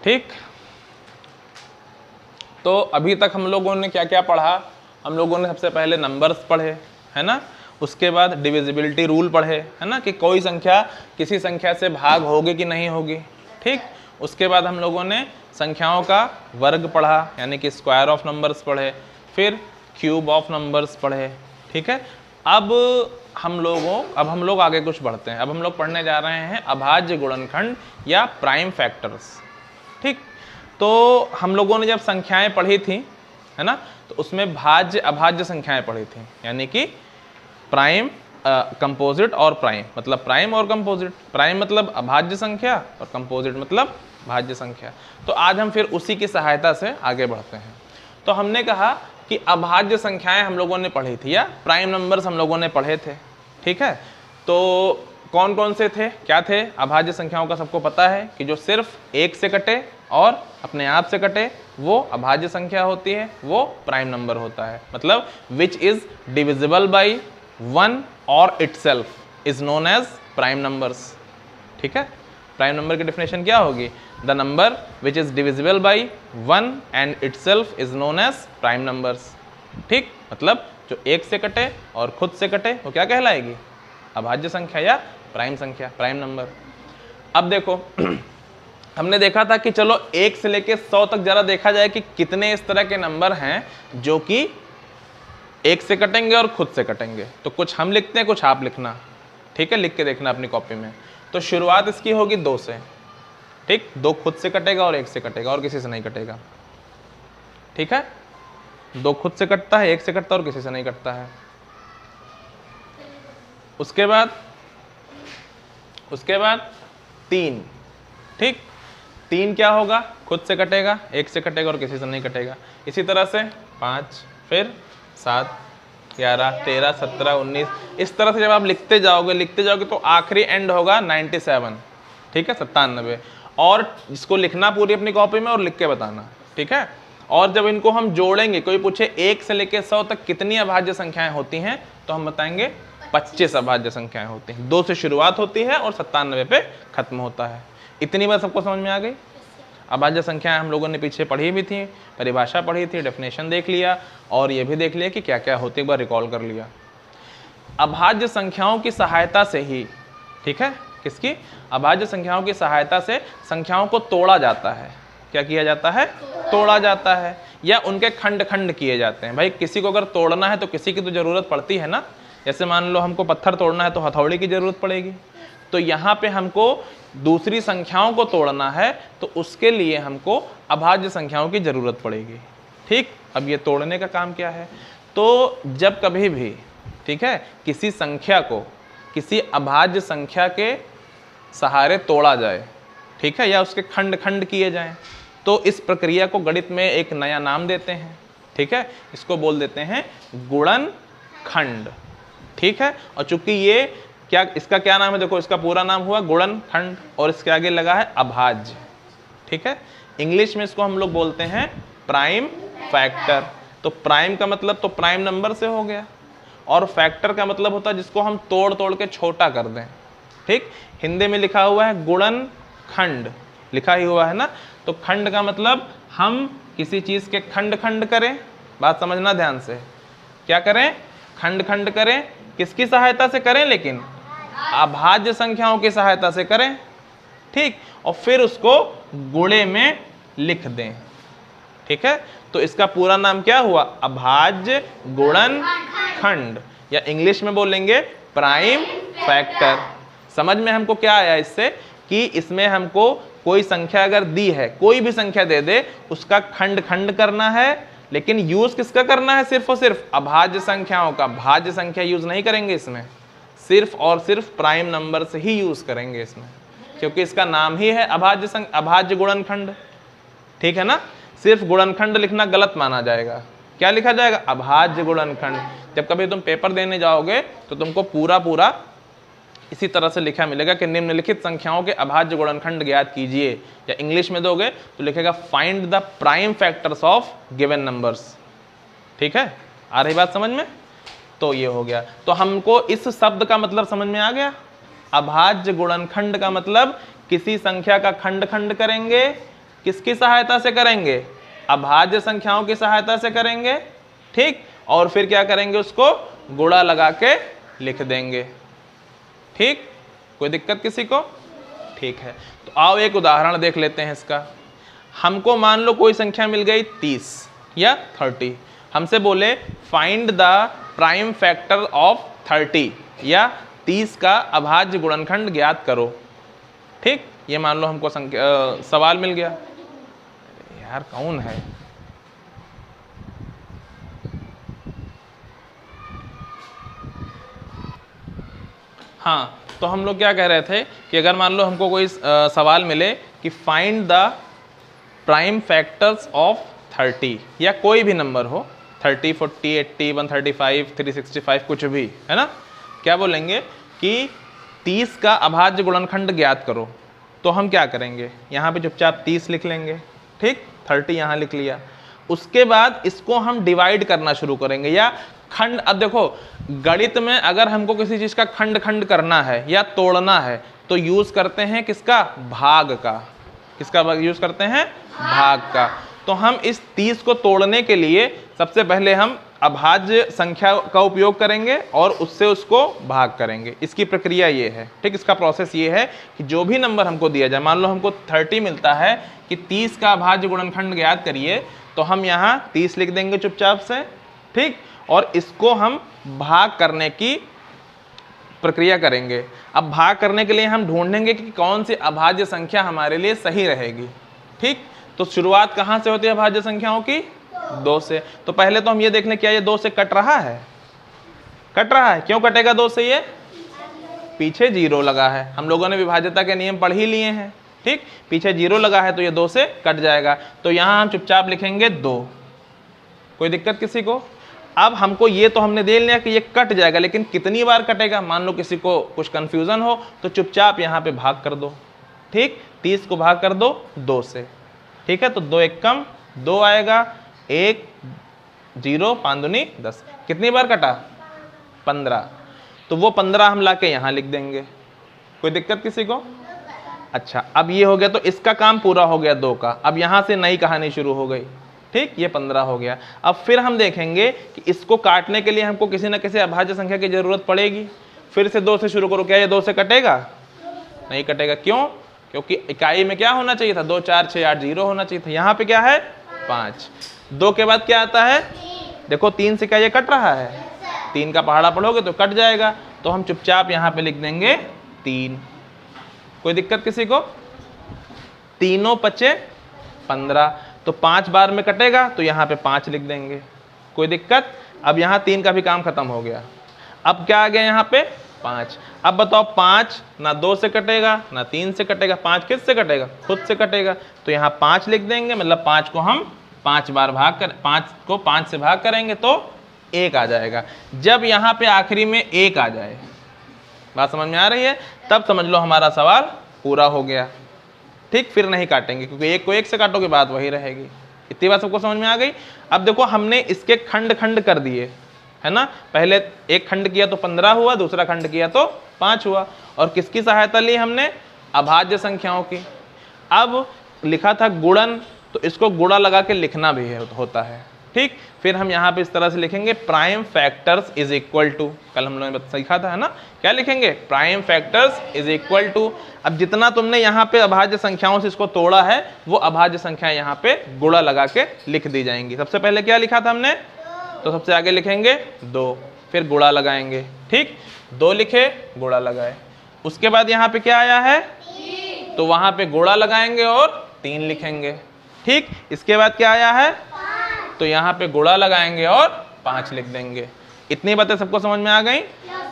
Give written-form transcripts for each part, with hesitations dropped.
ठीक, तो अभी तक हम लोगों ने क्या क्या पढ़ा? हम लोगों ने सबसे पहले नंबर्स पढ़े, है ना, उसके बाद डिविजिबिलिटी रूल पढ़े, है ना, कि कोई संख्या किसी संख्या से भाग होगी कि नहीं होगी। ठीक, उसके बाद हम लोगों ने संख्याओं का वर्ग पढ़ा, यानी कि स्क्वायर ऑफ नंबर्स पढ़े, फिर क्यूब ऑफ नंबर्स पढ़े। ठीक है, अब हम लोग आगे कुछ बढ़ते हैं। अब हम लोग पढ़ने जा रहे हैं अभाज्य गुणनखंड या प्राइम फैक्टर्स। ठीक, तो हम लोगों ने जब संख्याएं पढ़ी थी, है ना, तो उसमें भाज्य अभाज्य संख्याएं पढ़ी थी, यानी कि प्राइम, कंपोजिट और प्राइम, मतलब प्राइम और कंपोजिट। प्राइम मतलब अभाज्य संख्या और कंपोजिट मतलब भाज्य संख्या। तो आज हम फिर उसी की सहायता से आगे बढ़ते हैं। तो हमने कहा कि अभाज्य संख्याएं हम लोगों ने पढ़ी थी, या प्राइम नंबर्स हम लोगों ने पढ़े थे। ठीक है, तो कौन कौन से थे, क्या थे? अभाज्य संख्याओं का सबको पता है कि जो सिर्फ एक से कटे और अपने आप से कटे वो अभाज्य संख्या होती है, वो प्राइम नंबर होता है। मतलब विच इज डिविजिबल बाई 1 और itself is known as prime numbers. ठीक है, प्राइम नंबर की डेफिनेशन क्या होगी? The number which is divisible by 1 and itself is known as prime numbers. ठीक, मतलब जो एक से कटे और खुद से कटे वो क्या कहलाएगी? अभाज्य संख्या या प्राइम संख्या, प्राइम नंबर। अब देखो हमने देखा था कि चलो 1 से लेके 100 तक जरा देखा जाए कि कितने इस तरह के नंबर हैं जो कि एक से कटेंगे और खुद से कटेंगे। तो कुछ हम लिखते हैं, कुछ आप लिखना। ठीक है, लिख के देखना अपनी कॉपी में। तो शुरुआत इसकी होगी 2 से। ठीक, 2 खुद से कटेगा और 1 से कटेगा और किसी से नहीं कटेगा। ठीक है, 2 खुद से कटता है, 1 से कटता है और किसी से नहीं कटता है। उसके बाद 3। ठीक, 3 क्या होगा? खुद से कटेगा, 1 से कटेगा और किसी से नहीं कटेगा। इसी तरह से 5, फिर 7, 11, 13, 17, 19। इस तरह से जब आप लिखते जाओगे तो आखिरी एंड होगा 97। ठीक है, 97। और इसको लिखना पूरी अपनी कॉपी में और लिख के बताना। ठीक है, और जब इनको हम जोड़ेंगे, कोई पूछे 1 से लेकर 100 तक कितनी अभाज्य संख्याएं होती हैं, तो हम बताएंगे 25 अभाज्य संख्याएं होती हैं। 2 से शुरुआत होती है और 97 पे खत्म होता है। इतनी बात सबको समझ में आ गई? अभाज्य संख्याएं हम लोगों ने पीछे पढ़ी भी थी, परिभाषा पढ़ी थी, डेफिनेशन देख लिया और ये भी देख लिया कि क्या क्या होती है, एक बार रिकॉल कर लिया। अभाज्य संख्याओं की सहायता से ही, ठीक है, किसकी? अभाज्य संख्याओं की सहायता से संख्याओं को तोड़ा जाता है। क्या किया जाता है? तोड़ा जाता है, या उनके खंड खंड किए जाते हैं। भाई किसी को अगर तोड़ना है तो किसी की तो जरूरत पड़ती है ना। जैसे मान लो हमको पत्थर तोड़ना है तो हथौड़ी की जरूरत पड़ेगी। तो यहाँ पे हमको दूसरी संख्याओं को तोड़ना है तो उसके लिए हमको अभाज्य संख्याओं की जरूरत पड़ेगी। ठीक, अब ये तोड़ने का काम क्या है? तो जब कभी भी, ठीक है, किसी संख्या को किसी अभाज्य संख्या के सहारे तोड़ा जाए, ठीक है, या उसके खंड खंड किए जाएं, तो इस प्रक्रिया को गणित में एक नया नाम देते हैं। ठीक है, इसको बोल देते हैं गुणनखंड। ठीक है, और चूंकि ये क्या, इसका क्या नाम है? देखो इसका पूरा नाम हुआ गुणनखंड और इसके आगे लगा है अभाज्य। ठीक है, इंग्लिश में इसको हम लोग बोलते हैं प्राइम फैक्टर। तो प्राइम का मतलब तो प्राइम नंबर से हो गया, और फैक्टर का मतलब होता है जिसको हम तोड़ तोड़ के छोटा कर दें। ठीक, हिंदी में लिखा हुआ है गुणनखंड, लिखा ही हुआ है ना। तो खंड का मतलब हम किसी चीज के खंड खंड करें। बात समझना ध्यान से, क्या करें? खंड खंड करें। किसकी सहायता से करें? लेकिन अभाज्य संख्याओं की सहायता से करें। ठीक, और फिर उसको गुणे में लिख दें। ठीक है, तो इसका पूरा नाम क्या हुआ? अभाज्य गुणनखंड, या इंग्लिश में बोलेंगे प्राइम फैक्टर। समझ में हमको क्या आया इससे? कि इसमें हमको कोई संख्या अगर दी है, कोई भी संख्या दे दे, उसका खंड खंड करना है, लेकिन यूज किसका करना है? सिर्फ और सिर्फ अभाज्य संख्याओं का। भाज्य संख्या यूज नहीं करेंगे इसमें, सिर्फ और सिर्फ प्राइम नंबर से ही यूज करेंगे इसमें, क्योंकि इसका नाम ही है अभाज्य गुणनखंड। ठीक है ना, सिर्फ गुणनखंड लिखना गलत माना जाएगा। क्या लिखा जाएगा? अभाज्य गुणनखंड। जब कभी तुम पेपर देने जाओगे तो तुमको पूरा इसी तरह से लिखा मिलेगा कि निम्नलिखित संख्याओं के अभाज्य गुणनखंड ज्ञात कीजिए, या इंग्लिश में दोगे तो लिखेगा find the prime factors of given numbers. ठीक है, आ रही बात समझ में? तो ये हो गया। तो हमको इस शब्द का मतलब समझ में आ गया। अभाज्य गुणनखंड का मतलब किसी संख्या का खंड खंड करेंगे किसकी सहायता से करेंगे? अभाज्य संख्याओं की सहायता से करेंगे, ठीक। और फिर क्या करेंगे? उसको गुणा लगा के लिख देंगे, ठीक। कोई दिक्कत किसी को? ठीक है, तो आओ एक उदाहरण देख लेते हैं इसका। हमको मान लो कोई संख्या मिल गई 30 या 30, हमसे बोले find the prime factor of 30 या 30 का अभाज्य गुणनखंड ज्ञात करो, ठीक। ये मान लो हमको सवाल मिल गया। यार कौन है? हाँ, तो हम लोग क्या कह रहे थे कि अगर मान लो हमको कोई सवाल मिले कि find the prime factors of 30 या कोई भी नंबर हो, 30, 40, 80, 135, 365 कुछ भी, है ना। क्या बोलेंगे कि 30 का अभाज्य गुणनखंड ज्ञात करो, तो हम क्या करेंगे? यहाँ पे चुपचाप 30 लिख लेंगे, ठीक। 30 यहाँ लिख लिया। उसके बाद इसको हम डिवाइड करना शुरू करेंगे या खंड। अब देखो गणित में अगर हमको किसी चीज का खंड खंड करना है या तोड़ना है तो यूज करते हैं किसका? भाग का। किसका यूज करते हैं? भाग का। तो हम इस 30 को तोड़ने के लिए सबसे पहले हम अभाज्य संख्या का उपयोग करेंगे और उससे उसको भाग करेंगे। इसकी प्रक्रिया ये है, ठीक। इसका प्रोसेस ये है कि जो भी नंबर हमको दिया जाए, मान लो हमको 30 मिलता है कि 30 का अभाज्य गुणनखंड ज्ञात करिए, तो हम यहाँ 30 लिख देंगे चुपचाप से, ठीक। और इसको हम भाग करने की प्रक्रिया करेंगे। अब भाग करने के लिए हम ढूंढेंगे कि कौन सी अभाज्य संख्या हमारे लिए सही रहेगी, ठीक। तो शुरुआत कहाँ से होती है अभाज्य संख्याओं की? 2 से। तो पहले तो हम ये देख लें क्या ये 2 से कट रहा है? कट रहा है। क्यों कटेगा 2 से? ये पीछे 0 लगा है। हम लोगों ने विभाज्यता के नियम पढ़ ही लिए हैं, ठीक। पीछे 0 लगा है तो ये 2 से कट जाएगा। तो यहाँ हम चुपचाप लिखेंगे 2। कोई दिक्कत किसी को? अब हमको ये तो हमने देख लिया कि ये कट जाएगा, लेकिन कितनी बार कटेगा? मान लो किसी को कुछ कंफ्यूजन हो तो चुपचाप यहाँ पे भाग कर दो, ठीक। 30 को भाग कर दो 2 से, ठीक है। तो 2 एक कम 2 आएगा, 1 0 5 दूनी 10। कितनी बार कटा? 15। तो वो 15 हम लाके यहाँ लिख देंगे। कोई दिक्कत किसी को? अच्छा, अब ये हो गया तो इसका काम पूरा हो गया 2 का। अब यहाँ से नई कहानी शुरू हो गई, ठीक। ये 15 हो गया। अब फिर हम देखेंगे कि इसको काटने के लिए हमको किसी न किसी अभाज्य संख्या की जरूरत पड़ेगी। फिर से 2 से शुरू करो। क्या ये 2 से कटेगा? नहीं कटेगा। क्यों? क्योंकि इकाई में क्या होना चाहिए था? 2 4 6 8 0 होना चाहिए था। यहाँ पे क्या है? 5। 2 के बाद क्या आता है? देखो 3 से क्या ये कट रहा है? 3 का पहाड़ा पढ़ोगे तो कट जाएगा। तो हम चुपचाप यहाँ पे लिख देंगे 3। कोई दिक्कत किसी को? तीनों 5 15। तो 5 बार में कटेगा तो यहाँ पे 5 लिख देंगे। कोई दिक्कत? अब यहाँ 3 का भी काम खत्म हो गया। अब क्या आ गया यहाँ पे? 5। अब बताओ 5 ना 2 से कटेगा ना 3 से कटेगा। 5 किस से कटेगा? खुद से कटेगा। तो यहाँ 5 लिख देंगे, मतलब 5 को हम 5 बार भाग कर 5 को 5 से भाग करेंगे तो 1 आ जाएगा। जब यहाँ पे आखिरी में 1 आ जाए, बात समझ में आ रही है, तब समझ लो हमारा सवाल पूरा हो गया, ठीक। फिर नहीं काटेंगे क्योंकि 1 को 1 से काटोगे बात वही रहेगी। इतनी बात सबको समझ में आ गई? अब देखो हमने इसके खंड खंड कर दिए, है ना। पहले एक खंड किया तो 15 हुआ, दूसरा खंड किया तो 5 हुआ। और किसकी सहायता ली हमने? अभाज्य संख्याओं की। अब लिखा था गुणन, तो इसको गुणा लगा के लिखना भी होता है, ठीक। फिर हम यहाँ पे इस तरह से लिखेंगे prime factors is equal to, कल हम लोगों ने सीखा था, है ना। क्या लिखेंगे? Prime factors is equal to. अब जितना तुमने यहाँ पे अभाज्य संख्याओं से इसको तोड़ा है वो अभाज्य संख्याएं यहाँ पे गुणा लगा के लिख दी जाएंगी। सबसे पहले क्या लिखा था हमने? तो सबसे आगे लिखेंगे 2, फिर गुणा लगाएंगे, ठीक। 2 लिखे, गुणा लगाए। उसके बाद यहाँ पे क्या आया है? 3। तो वहां पे गुणा लगाएंगे और 3 लिखेंगे, ठीक। इसके बाद क्या आया है? 5। तो यहाँ पे गुणा लगाएंगे और 5 लिख देंगे। इतनी बातें सबको समझ में आ गई?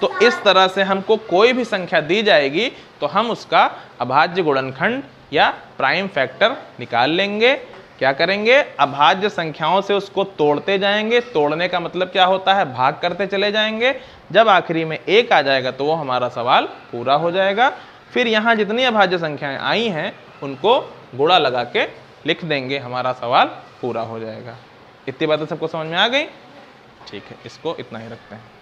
तो इस तरह से हमको कोई भी संख्या दी जाएगी तो हम उसका अभाज्य गुणनखंड या प्राइम फैक्टर निकाल लेंगे। क्या करेंगे? अभाज्य संख्याओं से उसको तोड़ते जाएंगे। तोड़ने का मतलब क्या होता है? भाग करते चले जाएंगे। जब आखिरी में 1 आ जाएगा तो वो हमारा सवाल पूरा हो जाएगा। फिर यहाँ जितनी अभाज्य संख्याएं आई हैं उनको गुणा लगा के लिख देंगे, हमारा सवाल पूरा हो जाएगा। इतनी बातें सबको समझ में आ गई? ठीक है, इसको इतना ही रखते हैं।